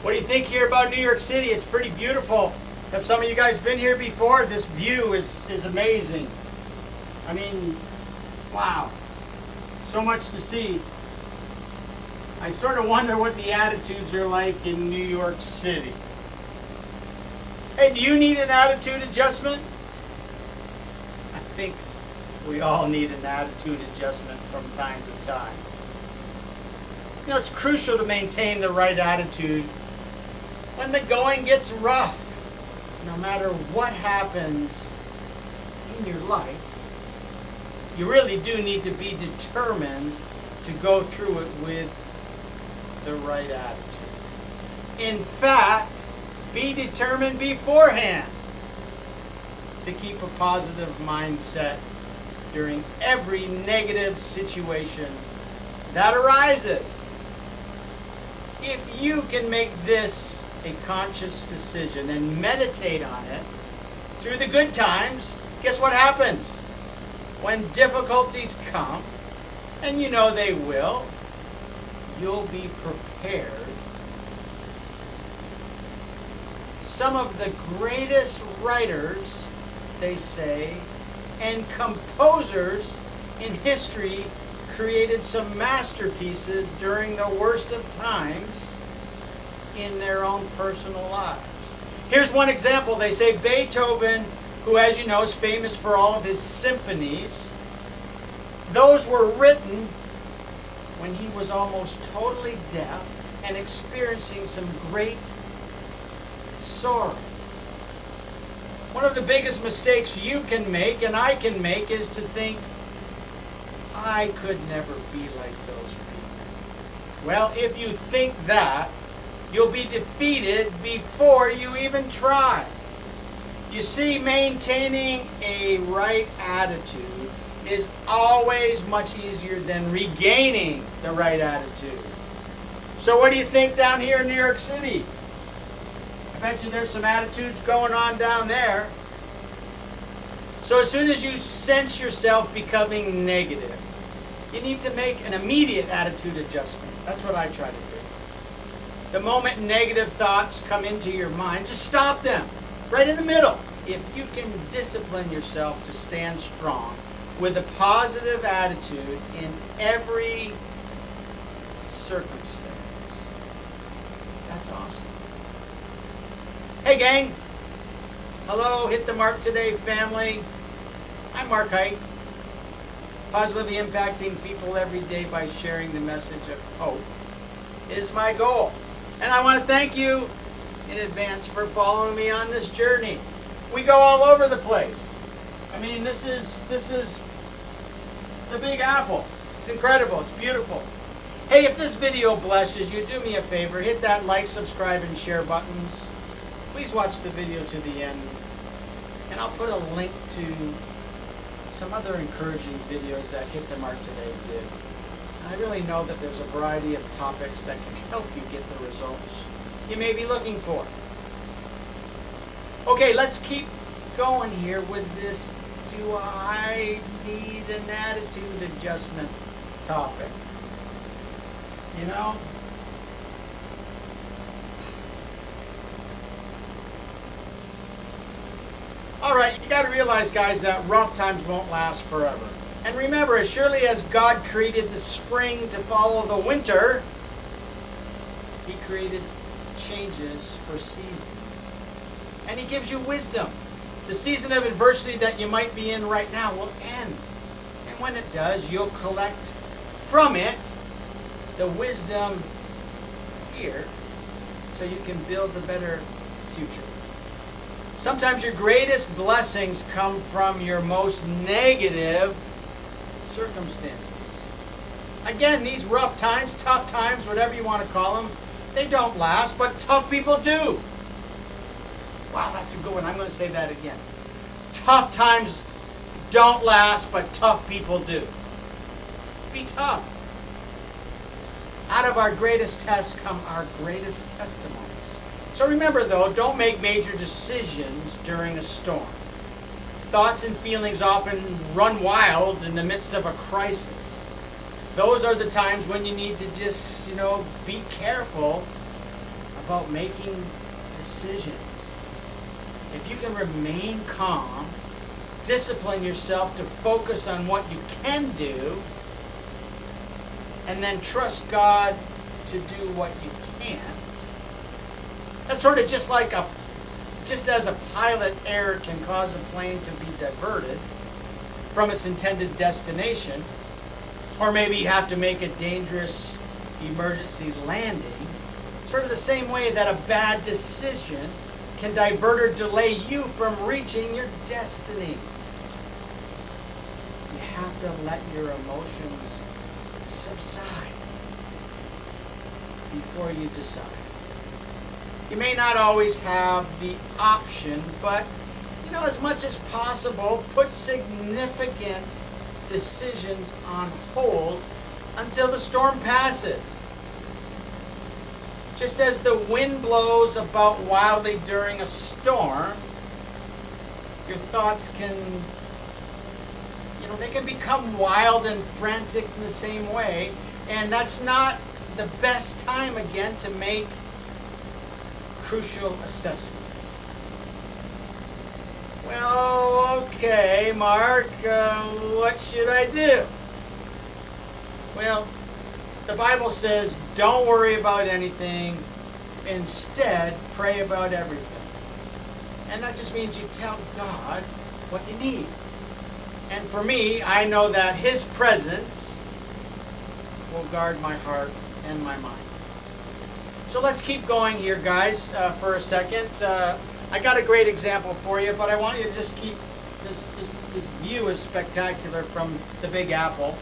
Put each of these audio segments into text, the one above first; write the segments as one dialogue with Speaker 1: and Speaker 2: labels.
Speaker 1: What do you think here about New York City? It's pretty beautiful. Have some of you guys been here before? This view is amazing. I mean, wow. So much to see. I sort of wonder what the attitudes are like in New York City. Hey, do you need an attitude adjustment? I think we all need an attitude adjustment from time to time. You know, it's crucial to maintain the right attitude when the going gets rough. No matter what happens in your life, you really do need to be determined to go through it with the right attitude. In fact, be determined beforehand to keep a positive mindset during every negative situation that arises. If you can make this a conscious decision and meditate on it through the good times, guess what happens? When difficulties come, and you know they will, you'll be prepared. Some of the greatest writers, they say, and composers in history created some masterpieces during the worst of times in their own personal lives. Here's one example. They say Beethoven, who, as you know, is famous for all of his symphonies, those were written when he was almost totally deaf and experiencing some great sorrow. One of the biggest mistakes you can make and I can make is to think, I could never be like those people. Well, if you think that, you'll be defeated before you even try. You see, maintaining a right attitude is always much easier than regaining the right attitude. So what do you think down here in New York City? I bet you there's some attitudes going on down there. So as soon as you sense yourself becoming negative, you need to make an immediate attitude adjustment. That's what I try to do. The moment negative thoughts come into your mind, just stop them right in the middle. If you can discipline yourself to stand strong with a positive attitude in every circumstance, that's awesome. Hey gang, hello, Hit the Mark Today family. I'm Mark Heidt, positively impacting people every day by sharing the message of hope is my goal. And I want to thank you in advance for following me on this journey. We go all over the place. I mean, this is the Big Apple. It's incredible. It's beautiful. Hey, if this video blesses you, do me a favor. Hit that like, subscribe, and share buttons. Please watch the video to the end. And I'll put a link to some other encouraging videos that Hit the Mark Today did. And I really know that there's a variety of topics that can help you get the results you may be looking for. Okay, let's keep going here with this do I need an attitude adjustment topic. You know? Alright, you got to realize, guys, that rough times won't last forever. And remember, as surely as God created the spring to follow the winter, He created changes for seasons. And He gives you wisdom. The season of adversity that you might be in right now will end. And when it does, you'll collect from it the wisdom here so you can build a better future. Sometimes your greatest blessings come from your most negative circumstances. Again, these rough times, tough times, whatever you want to call them, they don't last, but tough people do. Wow, that's a good one. I'm going to say that again. Tough times don't last, but tough people do. Be tough. Out of our greatest tests come our greatest testimonies. So remember, though, don't make major decisions during a storm. Thoughts and feelings often run wild in the midst of a crisis. Those are the times when you need to just, be careful about making decisions. If you can remain calm, discipline yourself to focus on what you can do, and then trust God to do what you can't. That's sort of just as a pilot error can cause a plane to be diverted from its intended destination, or maybe you have to make a dangerous emergency landing, sort of the same way that a bad decision can divert or delay you from reaching your destiny. You have to let your emotions subside before you decide. You may not always have the option, but as much as possible, put significant decisions on hold until the storm passes. Just as the wind blows about wildly during a storm, your thoughts can become wild and frantic in the same way, and that's not the best time again to make crucial assessments. Well, okay, Mark, what should I do? Well, the Bible says don't worry about anything. Instead, pray about everything. And that just means you tell God what you need. And for me, I know that His presence will guard my heart and my mind. So let's keep going here, guys, for a second. I got a great example for you, but I want you to just keep this view is spectacular from the Big Apple.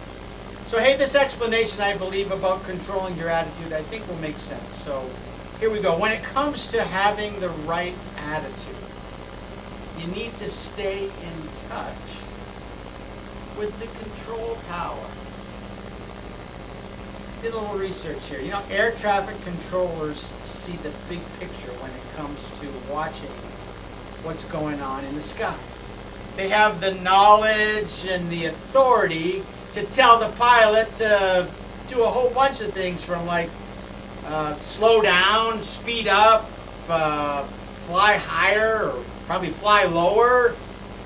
Speaker 1: So, hey, this explanation, I believe, about controlling your attitude, I think will make sense. So, here we go. When it comes to having the right attitude, you need to stay in touch with the control tower. Did a little research here. Air traffic controllers see the big picture when it comes to watching what's going on in the sky. They have the knowledge and the authority to tell the pilot to do a whole bunch of things from slow down, speed up, fly higher, or probably fly lower,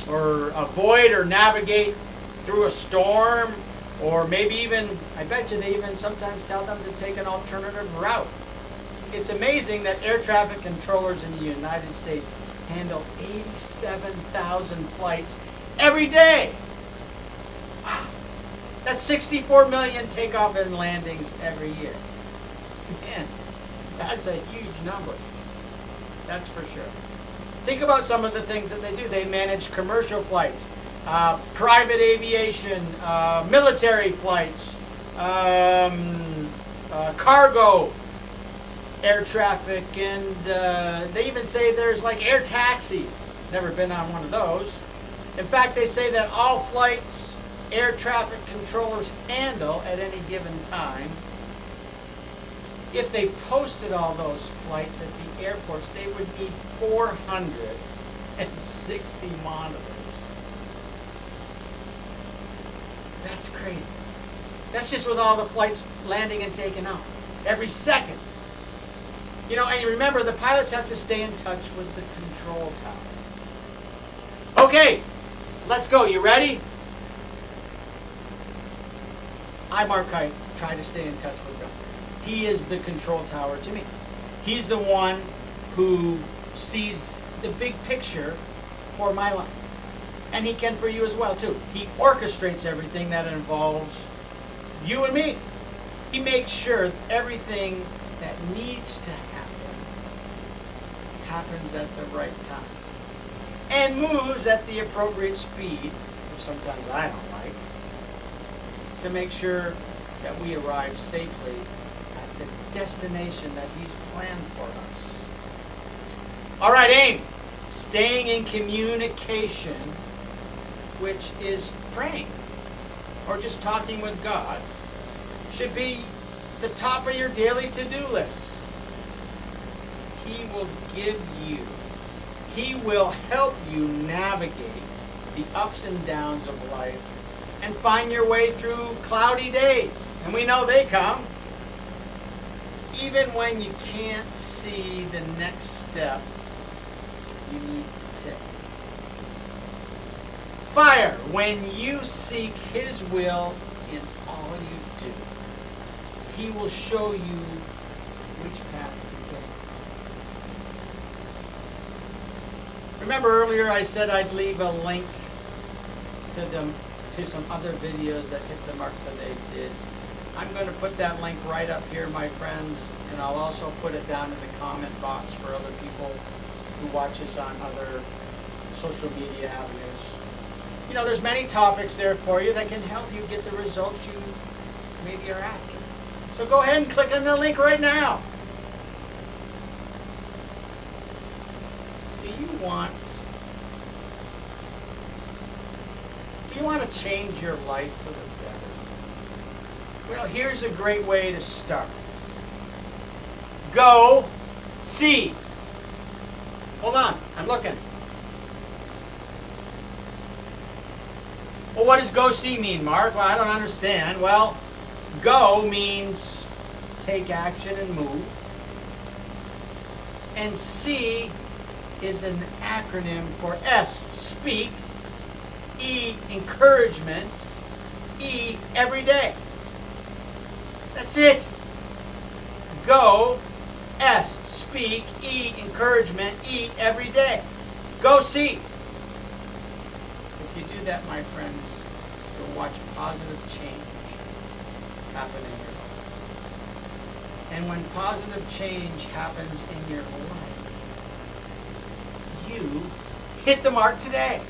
Speaker 1: or avoid or navigate through a storm, or maybe even, I bet you they even sometimes tell them to take an alternative route. It's amazing that air traffic controllers in the United States handle 87,000 flights every day. Wow. That's 64 million takeoff and landings every year. Man, that's a huge number. That's for sure. Think about some of the things that they do. They manage commercial flights, private aviation, military flights, cargo, air traffic, and they even say there's air taxis. Never been on one of those. In fact, they say that all flights air traffic controllers handle at any given time, if they posted all those flights at the airports, they would need 460 monitors. That's crazy. That's just with all the flights landing and taking off. Every second. And you remember, the pilots have to stay in touch with the control tower. Okay, let's go. You ready? I, Mark Heidt, try to stay in touch with God. He is the control tower to me. He's the one who sees the big picture for my life. And He can for you as well, too. He orchestrates everything that involves you and me. He makes sure everything that needs to happens at the right time. And moves at the appropriate speed, which sometimes I don't like, to make sure that we arrive safely at the destination that He's planned for us. All right, aim. Staying in communication, which is praying or just talking with God, should be the top of your daily to-do list. He will will help you navigate the ups and downs of life and find your way through cloudy days. And we know they come. even when you can't see the next step you need to take. Fire when you seek His will in all you do. He will show you which path to take. Remember earlier I said I'd leave a link to some other videos that hit the mark that they did. I'm going to put that link right up here, my friends, and I'll also put it down in the comment box for other people who watch us on other social media avenues. You know, there's many topics there for you that can help you get the results you maybe are after. So go ahead and click on the link right now. Do you want to change your life for the better? Well, here's a great way to start. Go see. Hold on, I'm looking. Well, what does go see mean, Mark? Well, I don't understand. Well, go means take action and move. And see is an acronym for S, speak, E, encouragement, E, every day. That's it. Go, S, speak, E, encouragement, E, every day. Go see. If you do that, my friends, you'll watch positive change happen in your life. And when positive change happens in your life, you hit the mark today.